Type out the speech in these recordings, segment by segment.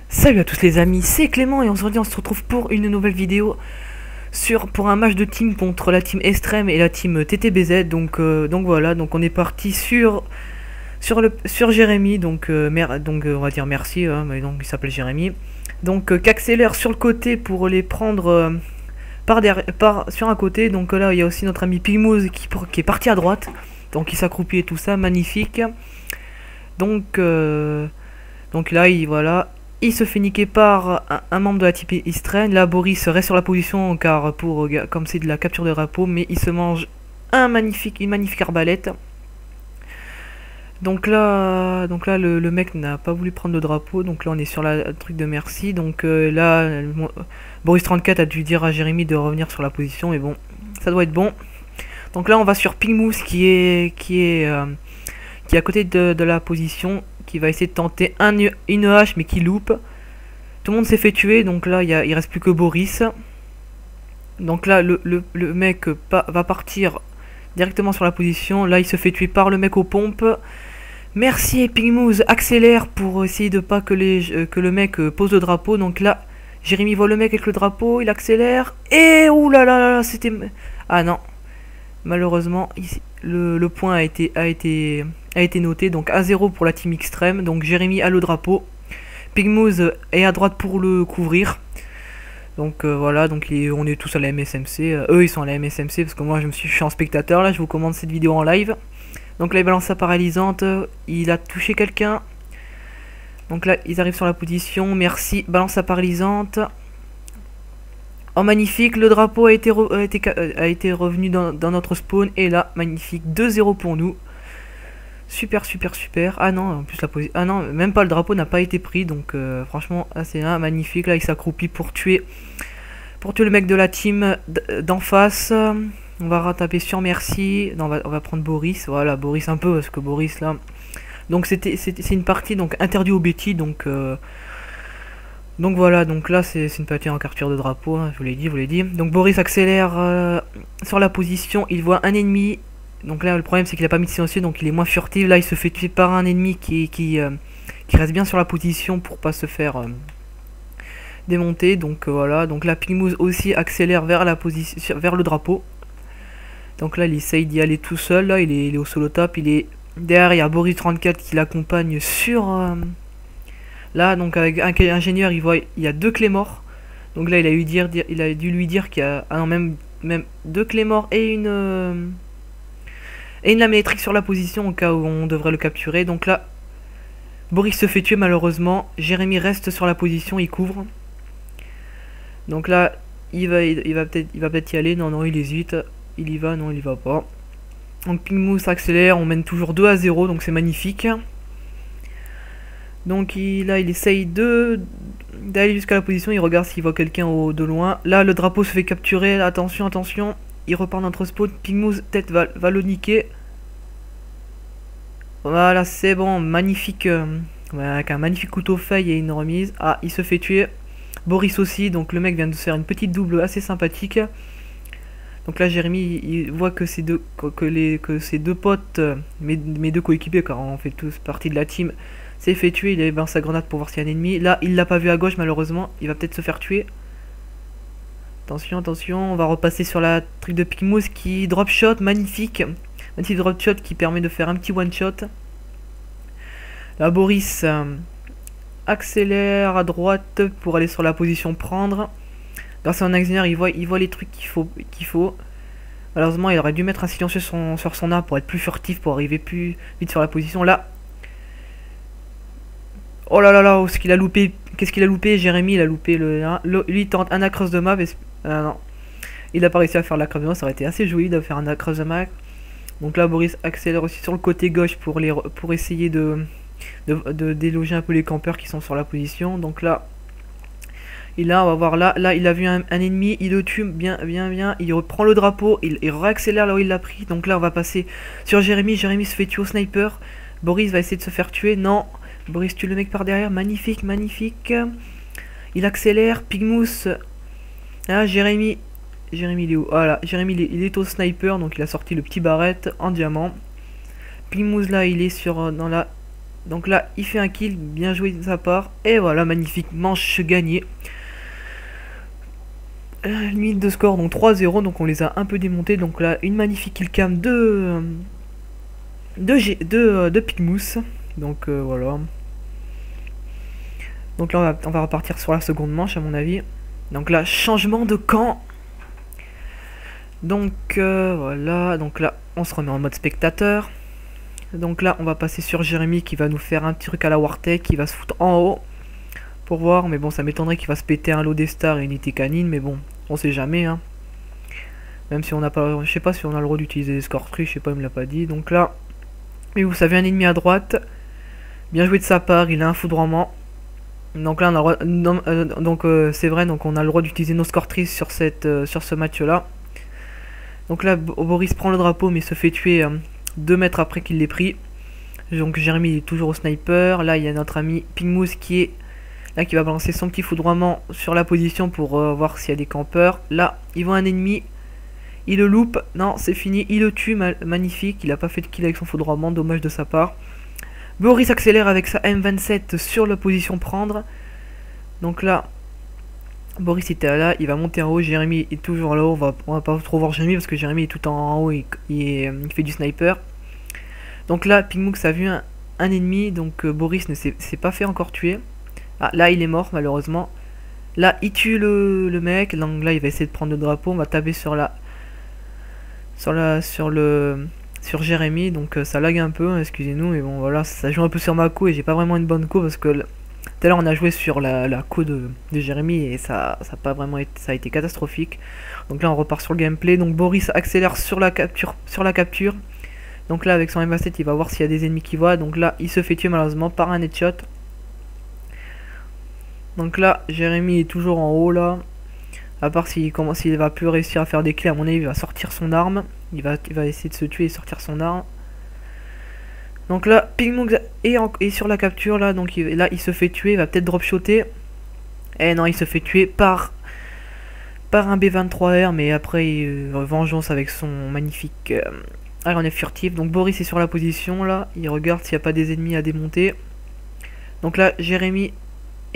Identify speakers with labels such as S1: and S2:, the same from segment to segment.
S1: Salut à tous les amis, c'est Clément et aujourd'hui on se retrouve pour une nouvelle vidéo pour un match de team contre la team Extreme et la team TTBZ. Donc voilà, donc on est parti sur Jérémy, donc on va dire merci, mais donc il s'appelle Jérémy. Donc qu'accélère sur le côté pour les prendre sur un côté. Donc là il y a aussi notre ami Pigmouse qui est parti à droite, donc il s'accroupit et tout ça, magnifique. Donc là il se fait niquer par un membre de la team Extreme. Là Boris reste sur la position car comme c'est de la capture de drapeau, mais il se mange une magnifique arbalète. Donc là le mec n'a pas voulu prendre le drapeau, donc là on est sur la truc de merci. Donc là Boris 34 a dû dire à Jérémy de revenir sur la position, et bon, ça doit être bon. Donc là on va sur Pigmouse qui est à côté de la position, qui va essayer de tenter une hache mais qui loupe. Tout le monde s'est fait tuer, donc là il reste plus que Boris. Donc là le mec va partir directement sur la position. Là il se fait tuer par le mec aux pompes. Merci, et Pigmouse accélère pour essayer de pas que le mec pose le drapeau. Donc là Jérémy voit le mec avec le drapeau, il accélère et oulala, c'était... Ah non, malheureusement ici, le point a été noté, donc 1-0 pour la team Extreme. Donc Jérémy a le drapeau, Pigmouse est à droite pour le couvrir. Donc voilà, donc on est tous à la MSMC, eux ils sont à la MSMC parce que moi je suis en spectateur. Là je vous commande cette vidéo en live. Donc là il balance sa paralysante, il a touché quelqu'un. Donc là ils arrivent sur la position, merci, balance sa paralysante. Oh magnifique, le drapeau a été revenu dans notre spawn. Et là magnifique, 2-0 pour nous. Super. Ah non, en plus ah non, même pas, le drapeau n'a pas été pris. Donc franchement c'est là magnifique. Là il s'accroupit pour tuer le mec de la team d'en face. On va retaper sur merci. Non, on va prendre Boris. Voilà, Boris un peu, parce que Boris là. Donc c'est une partie donc interdite au Betty. Donc voilà, donc là c'est une partie en capture de drapeau, hein, je vous l'ai dit. Donc Boris accélère sur la position, il voit un ennemi. Donc là le problème c'est qu'il a pas mis de silencieux, donc il est moins furtif. Là il se fait tuer par un ennemi qui reste bien sur la position pour pas se faire démonter. Donc voilà, donc là Pigmouse aussi accélère vers le drapeau. Donc là il essaye d'y aller tout seul. Là il est au solo top, il est derrière, il y a Boris 34 qui l'accompagne sur là. Donc avec un ingénieur il y a 2 clés morts. Donc là il a dû lui dire qu'il y a même 2 clés morts et une lame électrique sur la position au cas où on devrait le capturer. Donc là Boris se fait tuer malheureusement. Jérémy reste sur la position, il couvre. Donc là il va peut-être y aller. Non, il hésite. Il y va, non il y va pas. Donc Pigmouse accélère, on mène toujours 2-0, donc c'est magnifique. Donc là il essaye d'aller jusqu'à la position, il regarde s'il voit quelqu'un de loin. Là le drapeau se fait capturer, attention, il repart dans notre spawn. Pigmouse peut-être va le niquer. Voilà, c'est bon, magnifique, avec un magnifique couteau feuille et une remise. Ah, il se fait tuer. Boris aussi, donc le mec vient de se faire une petite double assez sympathique. Donc là Jérémy il voit que ces deux potes, mes 2 coéquipiers, car on fait tous partie de la team, s'est fait tuer. Il avait balancé sa grenade pour voir s'il y a un ennemi. Là il l'a pas vu à gauche malheureusement, il va peut-être se faire tuer. Attention, on va repasser sur la truc de Pigmouse qui drop shot, magnifique drop shot qui permet de faire un petit one shot. Là Boris accélère à droite pour aller sur la position prendre. Grâce à un ingénieur, il voit les trucs qu'il faut. Malheureusement, il aurait dû mettre un silencieux sur son arme pour être plus furtif, pour arriver plus vite sur la position. Là. Oh là là, ce qu'il a loupé. Qu'est-ce qu'il a loupé? Jérémy, il a loupé lui, il tente un across de map. Non. Il n'a pas réussi à faire l'across de map. Ça aurait été assez joli de faire un across de map. Donc là, Boris accélère aussi sur le côté gauche pour essayer de déloger un peu les campeurs qui sont sur la position. Donc là. Et là on va voir, là il a vu un ennemi, il le tue bien, il reprend le drapeau, il réaccélère là où il l'a pris. Donc là on va passer sur Jérémy se fait tuer au sniper. Boris va essayer de se faire tuer, non, Boris tue le mec par derrière, magnifique. Il accélère, Pigmouse, là Jérémy Jérémy il est où? Voilà, Jérémy il est au sniper, donc il a sorti le petit barrette en diamant. Pigmouse là, il est sur dans la... Donc là, il fait un kill, bien joué de sa part. Et voilà, magnifique, manche gagnée. Limite de score, donc 3-0, donc on les a un peu démontés. Donc là, une magnifique killcam de Pigmousse. Donc voilà. Donc là, on va repartir sur la seconde manche, à mon avis. Donc là, changement de camp. Donc voilà, donc là, on se remet en mode spectateur. Donc là, on va passer sur Jérémy qui va nous faire un petit truc à la Wartech, qui va se foutre en haut. Pour voir, mais bon, ça m'étonnerait qu'il va se péter un lot des stars et une unité canine, mais bon, on sait jamais, hein. Même si on n'a pas, je sais pas si on a le droit d'utiliser les scortries, je sais pas, il me l'a pas dit. Donc là, mais vous savez, un ennemi à droite, bien joué de sa part, il a un foudroiement. Donc là, on a le droit, c'est vrai, donc on a le droit d'utiliser nos scortries sur sur ce match-là. Donc là, Boris prend le drapeau, mais se fait tuer 2 mètres après qu'il l'ait pris. Donc Jérémy est toujours au sniper. Là, il y a notre ami Pigmousse qui est là, qui va balancer son petit foudroiement sur la position pour voir s'il y a des campeurs. Là, il voit un ennemi. Il le loupe. Non, c'est fini. Il le tue. Magnifique. Il n'a pas fait de kill avec son foudroiement. Dommage de sa part. Boris accélère avec sa M27 sur la position prendre. Donc là, Boris était là. Il va monter en haut. Jérémy est toujours là-haut. On va pas trop voir Jérémy parce que Jérémy est tout en haut. Il fait du sniper. Donc là, Pigmousse a vu un ennemi. Donc Boris ne s'est pas fait encore tuer. Ah, là, il est mort, malheureusement. Là, il tue le mec. Donc là, il va essayer de prendre le drapeau. On va taper sur sur Jérémy. Donc ça lag un peu, hein, excusez-nous. Mais bon, voilà, ça joue un peu sur ma co. Et j'ai pas vraiment une bonne co parce que tout à l'heure, on a joué sur la co de Jérémy. Et ça a pas vraiment été, ça a été catastrophique. Donc là, on repart sur le gameplay. Donc Boris accélère sur la capture. Donc là, avec son M27, il va voir s'il y a des ennemis qui voient. Donc là, il se fait tuer malheureusement par un headshot. Donc là, Jérémy est toujours en haut là. À part s'il va plus réussir à faire des clés, à mon avis, il va sortir son arme. Il va essayer de se tuer et sortir son arme. Donc là, Pigmousse est sur la capture là. Donc là, il se fait tuer. Il va peut-être drop-shotter. Eh non, il se fait tuer par un B23R. Mais après, vengeance avec son magnifique aéronef furtif. Donc Boris est sur la position là. Il regarde s'il n'y a pas des ennemis à démonter. Donc là, Jérémy...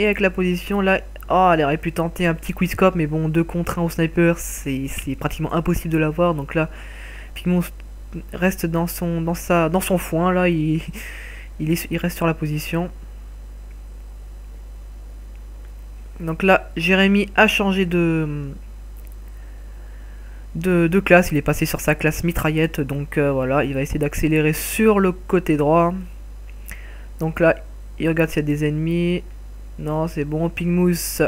S1: Et avec la position là, oh, elle aurait pu tenter un petit quickscope, mais bon, 2 contre 1 au sniper, c'est pratiquement impossible de l'avoir. Donc là, Pigmousse reste dans son foin là, il reste sur la position. Donc là, Jérémy a changé de classe, il est passé sur sa classe mitraillette, donc voilà, il va essayer d'accélérer sur le côté droit. Donc là, il regarde s'il y a des ennemis. Non, c'est bon. Pigmousse,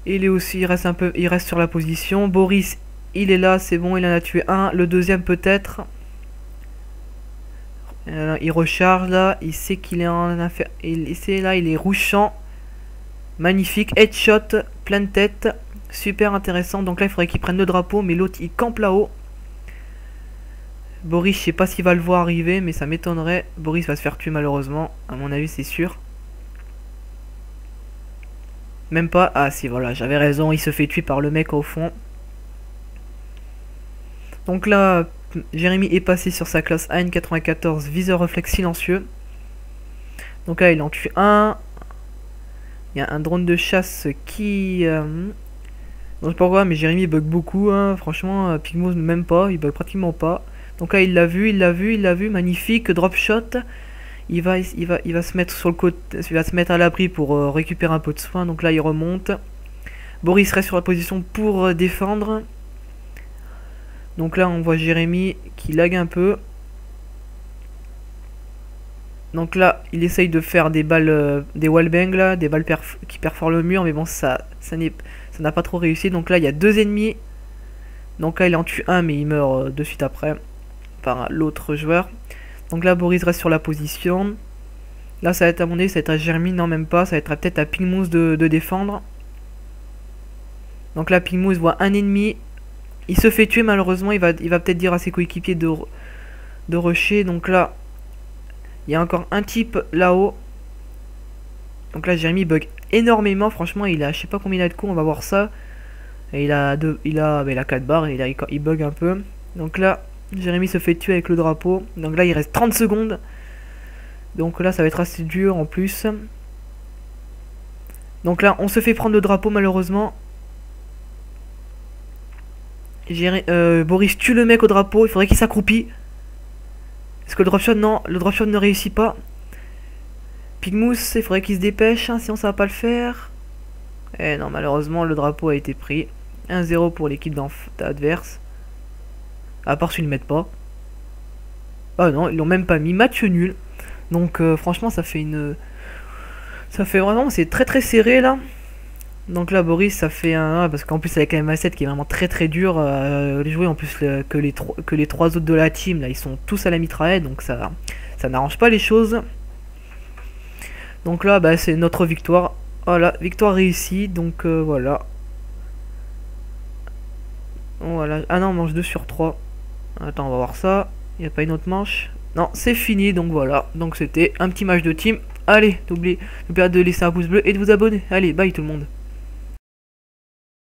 S1: il est aussi, il reste sur la position. Boris, il est là, c'est bon, il en a tué un. Le deuxième peut-être. Il recharge là, il sait qu'il est en affaire. Il est rouchant. Magnifique, headshot, pleine tête. Super intéressant. Donc là, il faudrait qu'il prenne le drapeau, mais l'autre il campe là-haut. Boris, je sais pas s'il va le voir arriver, mais ça m'étonnerait. Boris va se faire tuer malheureusement, à mon avis, c'est sûr. Même pas. Ah si, voilà, j'avais raison, il se fait tuer par le mec au fond. Donc là, Jérémy est passé sur sa classe AN94, viseur réflexe silencieux. Donc là, il en tue un. Il y a un drone de chasse qui... Non, je sais pas pourquoi, mais Jérémy bug beaucoup, hein. Franchement, Pigmousse même pas, il bug pratiquement pas. Donc là, il l'a vu, magnifique, drop shot. Il va se mettre sur le côté, il va se mettre à l'abri pour récupérer un peu de soin. Donc là, il remonte. Boris reste sur la position pour défendre. Donc là, on voit Jérémy qui lag un peu. Donc là, il essaye de faire des balles, des wallbang là, des balles qui perforent le mur, mais bon, ça n'a pas trop réussi. Donc là, il y a 2 ennemis. Donc là, il en tue un, mais il meurt de suite après par l'autre joueur. Donc là, Boris reste sur la position. Là, ça va être à mon avis, ça va être à Jérémy, non même pas, ça va être peut-être à Pigmousse de défendre. Donc là, Pigmousse voit un ennemi. Il se fait tuer malheureusement, il va peut-être dire à ses coéquipiers de rusher. Donc là, il y a encore un type là-haut. Donc là, Jérémy bug énormément, franchement, il a, je sais pas combien il a de coups, on va voir ça. Et il a 4 barres et il bug un peu. Donc là, Jérémy se fait tuer avec le drapeau. Donc là, il reste 30 secondes. Donc là, ça va être assez dur en plus. Donc là, on se fait prendre le drapeau malheureusement. Boris tue le mec au drapeau. Il faudrait qu'il s'accroupit. Est-ce que le dropshot? Non, le dropshot ne réussit pas. Pigmousse, il faudrait qu'il se dépêche, hein, sinon ça va pas le faire. Eh non, malheureusement, le drapeau a été pris. 1-0 pour l'équipe adverse. À part s'ils ne mettent pas. Ah non, ils l'ont même pas mis. Match nul. Donc franchement, ça fait une... Ça fait vraiment... C'est très très serré là. Donc là, Boris, ça fait un... Parce qu'en plus, avec la M7 qui est vraiment très très dur à jouer. En plus, que les trois autres de la team, là, ils sont tous à la mitraillette. Donc ça n'arrange pas les choses. Donc là, bah, c'est notre victoire. Voilà, victoire réussie. Donc voilà. Voilà. Ah non, manche 2 sur 3. Attends, on va voir ça. Il n'y a pas une autre manche? Non, c'est fini. Donc voilà. Donc c'était un petit match de team. Allez, n'oubliez pas de laisser un pouce bleu et de vous abonner. Allez, bye tout le monde.